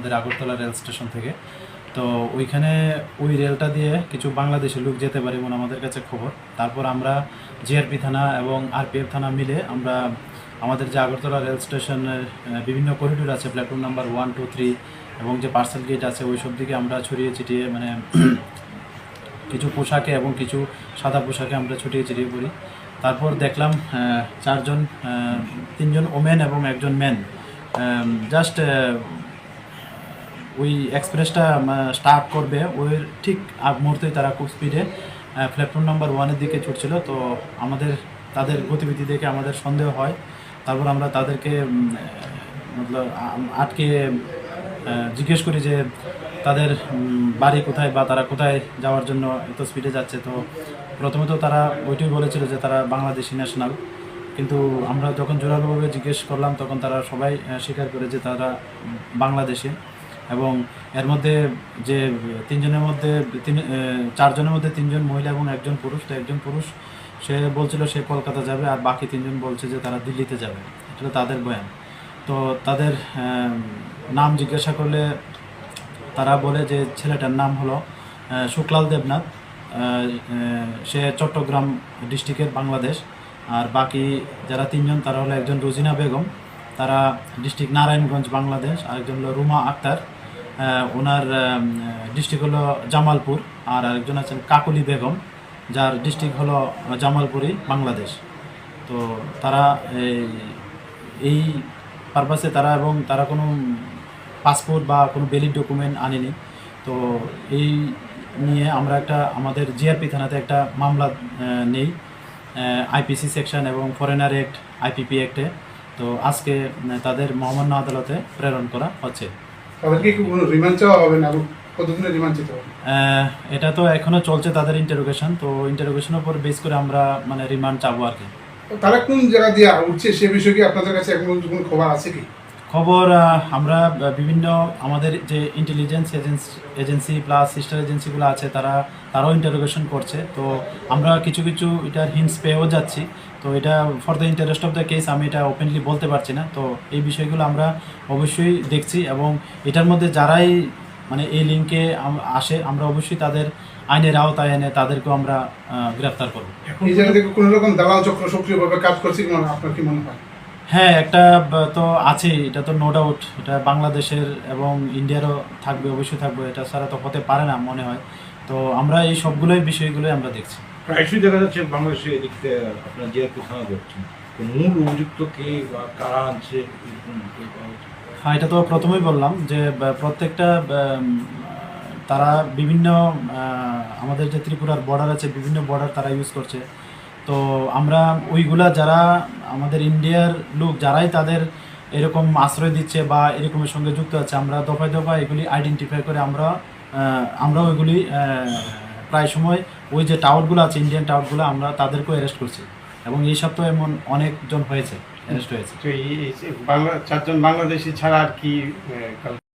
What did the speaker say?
আমাদের Agartala rail station থেকে। তো ওইখানে ওই রেলটা দিয়ে কিছু বাংলাদেশি লোক যেতে পারে এমন আমাদের কাছে খবর। তারপর আমরা জিআরপি থানা এবং আরপিএফ থানা মিলে আমরা আমাদের যে আগরতলা রেল স্টেশনের বিভিন্ন করিডোর আছে, প্ল্যাটফর্ম নাম্বার 1, 2, 3 এবং যে পার্সেল গেট আছে ওই সব দিকে আমরা ছড়িয়ে ছিটিয়ে মানে কিছু পোশাকে এবং কিছু সাদা পোশাকে আমরা ছড়িয়ে ছিটিয়ে পড়ি। তারপর দেখলাম তিনজন ওমেন এবং একজন ম্যান জাস্ট ওই এক্সপ্রেসটা স্টার্ট করবে ওই ঠিক আগ মুহূর্তেই তারা খুব স্পিডে প্ল্যাটফর্ম নাম্বার 1-এর দিকে ছুটছিল। তো তাদের গতিবিধি দেখে আমাদের সন্দেহ হয়। তারপর আমরা তাদেরকে মতলব আটকে জিজ্ঞেস করি যে তাদের বাড়ি কোথায় বা তারা কোথায় যাওয়ার জন্য এত স্পিডে যাচ্ছে। তো প্রথমে তো তারা ওইটাই বলেছিল যে তারা বাংলাদেশি ন্যাশনাল, কিন্তু আমরা যখন জোরালোভাবে জিজ্ঞেস করলাম তখন তারা সবাই স্বীকার করে যে তারা বাংলাদেশি। এবং এর মধ্যে যে চারজনের মধ্যে তিনজন মহিলা এবং একজন পুরুষ। তো একজন পুরুষ সে বলছিল সে কলকাতা যাবে, আর বাকি তিনজন বলছে যে তারা দিল্লিতে যাবে। এটা তাদের বয়ান। তো তাদের নাম জিজ্ঞাসা করলে তারা বলে যে ছেলেটার নাম হলো শুক্লাল দেবনাথ, সে চট্টগ্রাম ডিস্ট্রিক্টের বাংলাদেশ। আর বাকি যারা তিনজন তারা হলো একজন রোজিনা বেগম, তারা ডিস্ট্রিক্ট নারায়ণগঞ্জ বাংলাদেশ। আরেকজন হলো রুমা আক্তার, ওনার ডিস্ট্রিক্ট হলো জামালপুর। আর আরেকজন আছেন কাকলি বেগম, যার ডিস্ট্রিক্ট হলো জামালপুরি বাংলাদেশ। তো তারা এই পারপাসে তারা কোনো পাসপোর্ট বা কোনো ভ্যালিড ডকুমেন্ট আনেনি। তো এই নিয়ে আমরা আমাদের জিআরপি থানাতে একটা মামলা নেই আইপিসি সেকশন এবং ফরেনার অ্যাক্ট আইপিপি অ্যাক্টে। তো আজকে তাদের মহামান্য আদালতে প্রেরণ করা হচ্ছে। এটা তো এখনো চলছে তাদের ইন্টারোগেশন। তো ইন্টারোগেশনের উপর বেস করে আমরা মানে রিমান্ড চাবো আর কি। তারা কোন জায়গা দিয়ে উঠছে সে বিষয়ে কি আপনাদের কাছে এখন কোনো খবর আছে কি? খবর আমরা বিভিন্ন আমাদের যে ইন্টেলিজেন্স এজেন্সি প্লাস সিস্টার এজেন্সিগুলো আছে তারাও ইন্টারোগেশন করছে। তো আমরা কিছু এটার হিন্টস পেয়েও যাচ্ছি। তো এটা for the interest of the case আমি এটা ওপেনলি বলতে পারছি না। তো এই বিষয়গুলো আমরা অবশ্যই দেখছি এবং এটার মধ্যে যারাই মানে এই লিঙ্কে আসে আমরা অবশ্যই তাদের আইনের আওতায় এনে তাদেরকেও আমরা গ্রেফতার করব। এই জায়গা থেকে কোনো রকম দালাল চক্র সক্রিয়ভাবে কাজ করছে কি আপনার কি মনে হয়? হ্যাঁ, একটা তো আছেই, এটা তো নো ডাউট। এটা বাংলাদেশের এবং ইন্ডিয়ারও থাকবে, অবশ্যই থাকবে, এটা ছাড়া তো হতে পারে না মনে হয়। তো আমরা এই সবগুলোই বিষয়গুলোই আমরা দেখছি। প্রায়শই দেখা যাচ্ছে বাংলাদেশে এদিকে আপনার জিআরপি থানা করছেন, মূল অভিযুক্ত কে বা কারা আনছে? হ্যাঁ, এটা তো প্রথমেই বললাম যে প্রত্যেকটা তারা বিভিন্ন আমাদের যে ত্রিপুরার বর্ডার আছে বিভিন্ন বর্ডার তারা ইউজ করছে। তো আমরা ওইগুলা যারা আমাদের ইন্ডিয়ার লোক যারাই তাদের এরকম আশ্রয় দিচ্ছে বা এরকমের সঙ্গে যুক্ত আছে আমরা দফায় এগুলি আইডেন্টিফাই করে আমরা ওইগুলি প্রায় সময় ওই যে টাওয়ারগুলো আছে ইন্ডিয়ান টাওয়ারগুলো আমরা তাদেরকেও অ্যারেস্ট করছি এবং এই সপ্তাহে এমন অনেকজন হয়েছে অ্যারেস্ট হয়েছে। চারজন বাংলাদেশি ছাড়া আর কি